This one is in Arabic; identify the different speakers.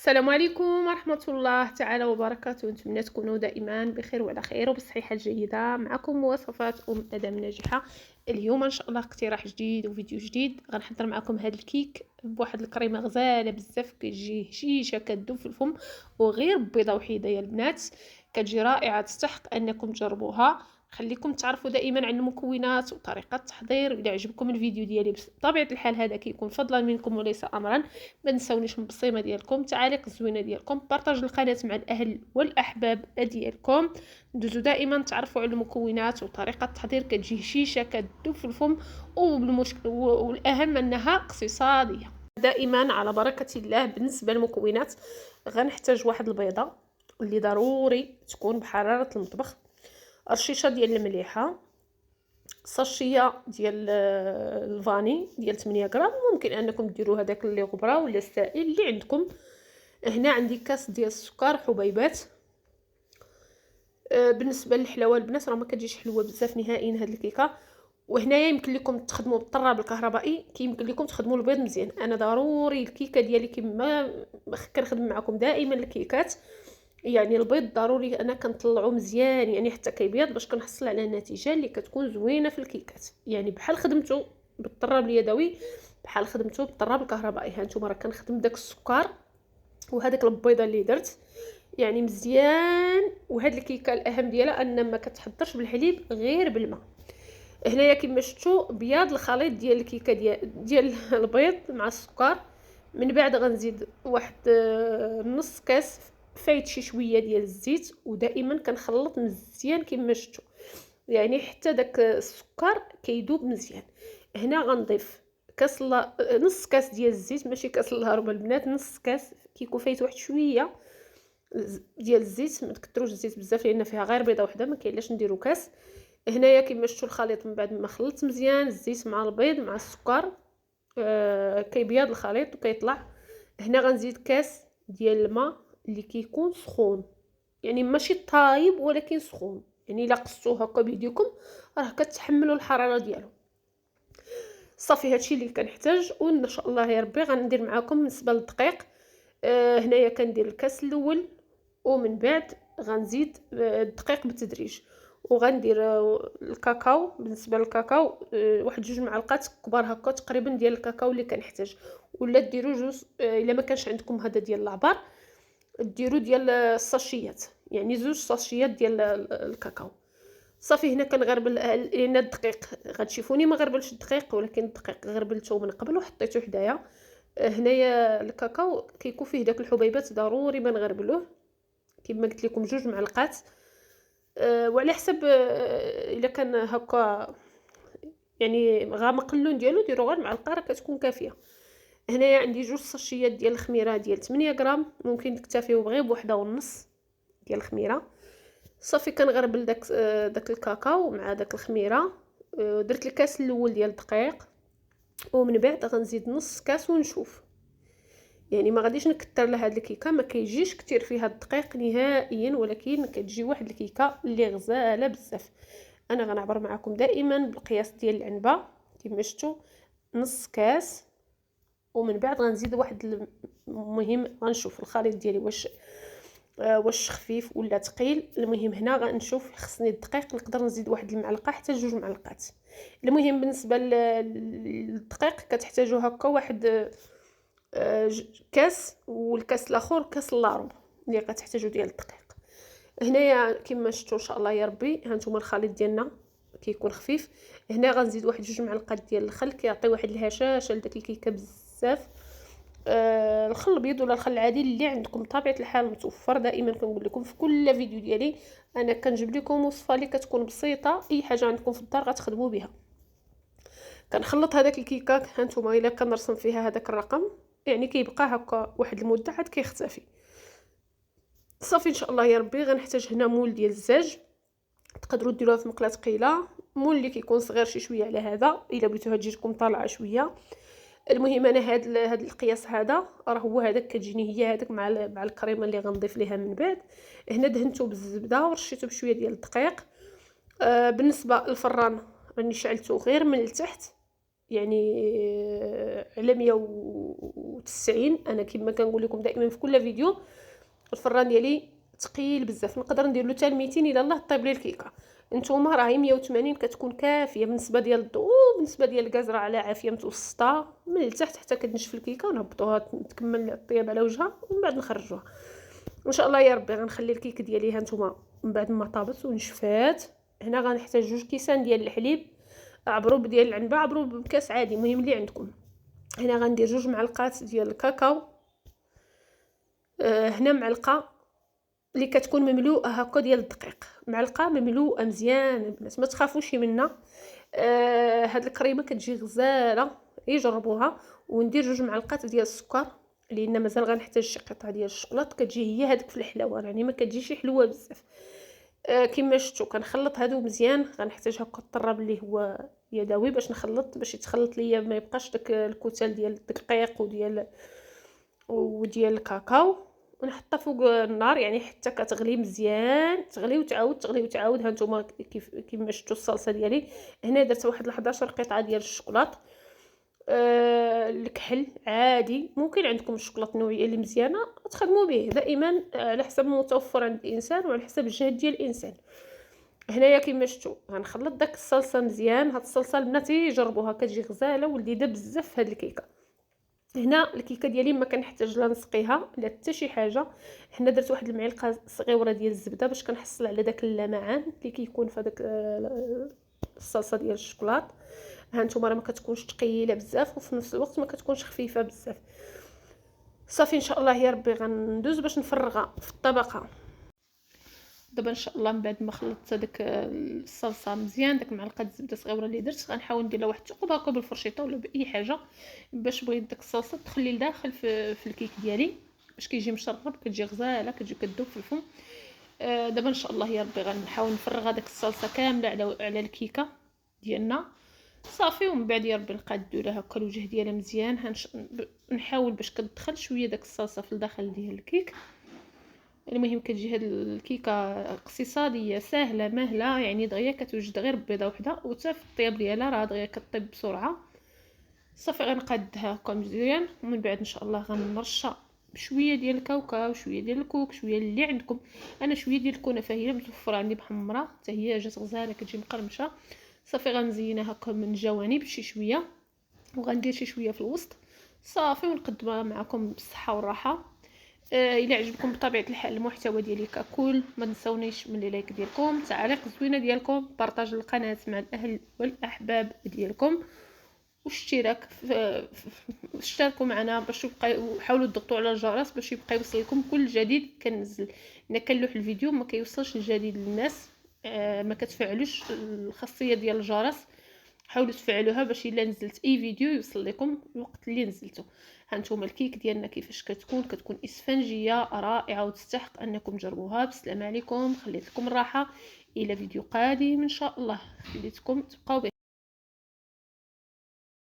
Speaker 1: السلام عليكم ورحمة الله تعالى وبركاته. نتمنى تكونوا دائما بخير وعلى خير وبصحة جيدة. معكم وصفات أدم ناجحة. اليوم إن شاء الله اقتراح جديد وفيديو جديد. غنحضر معكم هذا الكيك بواحد الكريمة غزالة بزاف، كتجي هشيشة كتذوب في الفم، وغير بيضة وحيدة يا البنات، كتجي رائعة، تستحق أنكم تجربوها. خليكم تعرفوا دائما عن المكونات وطريقة التحضير. إذا عجبكم الفيديو ديالي بطبيعة الحال هذا كيكون فضلا منكم وليس أمرا. ما تنساونيش من البصيمه ديالكم، التعاليق الزوينه ديالكم، بارطاج القناه مع الاهل والاحباب ديالكم. ندوزو دائما تعرفوا على المكونات وطريقه التحضير، كتجي هشيشه كتذوب في الفم، والاهم انها اقتصاديه. دائما على بركه الله. بالنسبه للمكونات غنحتاج واحد البيضه اللي ضروري تكون بحراره المطبخ، رشيشه ديال المليحه، ساشيه ديال الفاني ديال 8 غرام، ممكن انكم ديروا هذاك اللي غبره ولا السائل اللي عندكم. هنا عندي كاس ديال السكر حبيبات. بالنسبه للحلاوه البنات راه ما كتجيش حلوه بزاف نهائيا هاد الكيكه. وهنايا يمكن لكم تخدموا بالطراب الكهربائي، كيمكن لكم تخدموا البيض مزيان. انا ضروري الكيكه ديالي كما كنخدم معكم دائما الكيكات، يعني البيض ضروري انا كنطلعو مزيان، يعني حتى كيبيض باش كنحصل على النتيجه اللي كتكون زوينه في الكيكات. يعني بحال خدمته بالطراب اليدوي بحال خدمته بالطراب الكهربائي. ها نتوما راه كنخدم داك السكر وهذيك البيضه اللي درت يعني مزيان. وهاد الكيكه الاهم ديالها ان ما كتحضرش بالحليب غير بالماء. هنايا كما شفتوا بياض الخليط ديال الكيكه ديال البيض مع السكر. من بعد غنزيد واحد نص كاس فايت شي شويه ديال الزيت، ودائما كنخلط مزيان كما شفتوا، يعني حتى داك السكر كيذوب مزيان. هنا غنضيف نص كاس ديال الزيت، ماشي كاس الهربه البنات، نص كاس كيكون فايت واحد شويه ديال الزيت. ما تكثروش الزيت بزاف لان فيها غير بيضه وحده، ما كاين علاش نديرو كاس. هنايا كما شفتوا الخليط من بعد ما خلطت مزيان الزيت مع البيض مع السكر، كيبيض الخليط وكيطلع. هنا غنزيد كاس ديال الماء اللي كيكون سخون، يعني ماشي طايب ولكن سخون، يعني الا قصتوه هكا بيديكم راه كتحملوا الحراره ديالو. صافي هادشي اللي كنحتاج. وان شاء الله يا ربي غندير معكم بالنسبه للدقيق. هنايا كندير الكاس الاول، ومن بعد غنزيد الدقيق بالتدريج، وغندير الكاكاو. بالنسبه للكاكاو واحد 2 معالق كبار هكا تقريبا ديال الكاكاو اللي كنحتاج، ولا ديروا جوج الا ما كانش عندكم هذا ديال العبار ديروا ديال الساشيات، يعني 2 ساشيات ديال الكاكاو. صافي هنا كنغربل لان الدقيق غتشوفوني ما غربلش الدقيق، ولكن الدقيق غربلته من قبل وحطيته حدايا. هنايا الكاكاو كيكون فيه داك الحبيبات ضروري ما نغربلوه، كما قلت لكم 2 معلقات. وعلى حسب الا كان هكا يعني غامق اللون ديالو ديروا غير معلقه راه كتكون كافيه. هنايا عندي 2 ساشيات ديال الخميره ديال 8 غرام، ممكن تكتفيو بغير بوحده ونص ديال الخميره. صافي كنغربل داك الكاكاو مع داك الخميره. درت الكاس الاول ديال الدقيق، ومن بعد غنزيد نص كاس ونشوف. يعني ما غاديش نكثر لهاد الكيكه، ما كيجيش كتير فيها الدقيق نهائيا، ولكن كتجي واحد الكيكه اللي غزاله بزاف. انا غنعبر معكم دائما بالقياس ديال العنبه كما شفتوا، نص كاس. ومن بعد غنزيد واحد المهم غنشوف الخليط ديالي واش خفيف ولا ثقيل. المهم هنا غنشوف خصني الدقيق نقدر نزيد واحد المعلقه حتى 2 معلقات. المهم بالنسبه للدقيق كتحتاجوا هكا واحد كاس، والكاس الاخر كاس لارب اللي غتحتاجوا ديال الدقيق. هنايا كما شفتوا ان شاء الله يا ربي ها نتوما الخليط ديالنا كيكون خفيف. هنا غنزيد واحد 2 معلقات ديال الخل، كيعطي واحد الهشاشه لداك الكيكه بزاف. الخل الابيض ولا الخل العادي اللي عندكم بطبيعه الحال متوفر. دائما كنقول لكم في كل فيديو ديالي انا كنجيب لكم وصفه اللي كتكون بسيطه، اي حاجه عندكم في الدار غتخدموا بها. كنخلط هذاك الكيكه ها نتوما الا كنرسم فيها هذاك الرقم يعني كيبقى هكا واحد المده عاد كيختفي. صافي ان شاء الله يا ربي غنحتاج هنا مول ديال الزاج، تقدروا ديروها في مقله ثقيله، مول اللي كيكون صغير شي شويه على هذا الا بغيتوها تجيكم طالعه شويه. المهم انا هاد القياس هذا راه هو هذاك كتجيني هي هذاك مع الكريمه اللي غنضيف ليها من بعد. هنا دهنته بالزبده ورشيته بشويه ديال الدقيق. بالنسبه للفران راني شعلته غير من التحت، يعني على 190. انا كما كنقول لكم دائما في كل فيديو، الفران ديالي ثقيل بزاف، نقدر ندير له حتى 200 الا الله طيب لي الكيكه. نتوما راهي 180 كتكون كافيه بالنسبه ديال الضوء، بالنسبه ديال الكازرة على عافيه متوسطه من التحت حتى كتنشف الكيكه، ونهبطوها تكمل الطياب على وجهها ومن بعد نخرجوها ان شاء الله يا ربي. غنخلي الكيك ديالي ها نتوما من بعد ما طابت ونشفات. هنا غنحتاج 2 كيسان ديال الحليب، عبروا بديال العنبه، عبروا بكاس عادي المهم اللي عندكم. هنا غندير 2 معلقات ديال الكاكاو. هنا معلقه اللي كتكون مملوءه هكا ديال الدقيق، معلقه مملوءه مزيان البنات ما تخافوش منها. هاد الكريمه كتجي غزاله، يجربوها. وندير 2 معلقات ديال السكر، لان مازال غنحتاج شي قطعه ديال الشوكولات كتجي هي هذيك في الحلاوه، يعني ما كتجيش حلوه بزاف. كما شفتوا كنخلط هادو مزيان. غنحتاج هكا الطراب اللي هو يدوي باش نخلط، باش يتخلط ليا ما يبقاش داك الكتل ديال الدقيق وديال الكاكاو. ونحطها فوق النار يعني حتى كتغلي مزيان، تغلي وتعاود تغلي وتعاود. ها نتوما كيما شفتوا الصلصه ديالي. هنا درت واحد 11 قطعه ديال الشوكولات. الكحل عادي، ممكن عندكم الشوكولات النوعيه اللي مزيانه تخدموا به دائما على حسب المتوفر عند الانسان وعلى حسب الجهد ديال الانسان. هنايا كيما شفتوا غنخلط داك الصلصه مزيان. هاد الصلصه البنات جربوها كتجي غزاله ولذيذه بزاف في هاد الكيكه. هنا الكيكه ديالي ما كنحتاج لا نسقيها لا حتى شي حاجه. هنا درت واحد المعلقه صغيره ديال الزبده باش كنحصل على داك اللمعان اللي كيكون في داك الصلصه ديال الشوكولات. ها نتوما راه ما كتكونش ثقيله بزاف وفي نفس الوقت ما كتكونش خفيفه بزاف. صافي ان شاء الله يا ربي غندوز باش نفرغها في الطبقه. دابا ان شاء الله من بعد ما خلطت هذيك الصلصه مزيان، داك معلقه الزبده صغيره اللي درت غنحاول ندير لها واحد الثقب هكا بالفرشيطه ولا باي حاجه باش بغيت داك الصلصه تدخل لي لداخل في الكيك ديالي باش كيجي مشرب، كتجي غزاله، كتجي كذوب في الفم. دابا ان شاء الله يا ربي غنحاول نفرغ هذيك الصلصه كامله على الكيكه ديالنا صافي. ومن بعد يا ربي نقادو لها هكا الوجه ديالها مزيان. نحاول باش كتدخل شويه داك الصلصه في الداخل ديال الكيك. المهم كتجي هاد الكيكه اقتصاديه سهله مهله، يعني دغيا كتوجد غير بيضه وحده وحتى في الطياب ديالها راه دغيا كطيب بسرعه. صافي غنقادها هكا مزيان ومن بعد ان شاء الله غنرشها بشويه ديال الكاوكاو، شويه ديال الكوك، شويه اللي عندكم. انا شويه ديال الكنافه هي متوفره عندي محمره حتى هي جات غزاله كتجي مقرمشه. صافي غنزينها هكا من الجوانب شي شويه وغندير شي شويه في الوسط صافي. ونقدمها معكم بالصحه والراحه. الى عجبكم بطبيعه الحال المحتوى ديالي ككل ما تنسونيش من لايك ديالكم، تعليق زوينه ديالكم، بارطاج القناه مع الاهل والاحباب ديالكم، واشتراك اشتركوا معنا باش يبقى، حاولوا تضغطوا على الجرس باش يبقى يوصل لكم كل جديد كنزل. انا كنلوح الفيديو ما كيوصلش الجديد للناس، ما كتفعلوش الخاصيه ديال الجرس، حاولوا تفعلوها باش الا نزلت اي فيديو يوصل لكم الوقت اللي نزلته. هانتوما الكيك ديالنا كيفاش كتكون اسفنجيه رائعه وتستحق انكم تجربوها. بسلام عليكم، خليت لكم الراحه الى فيديو قادم ان شاء الله، خليتكم تبقاو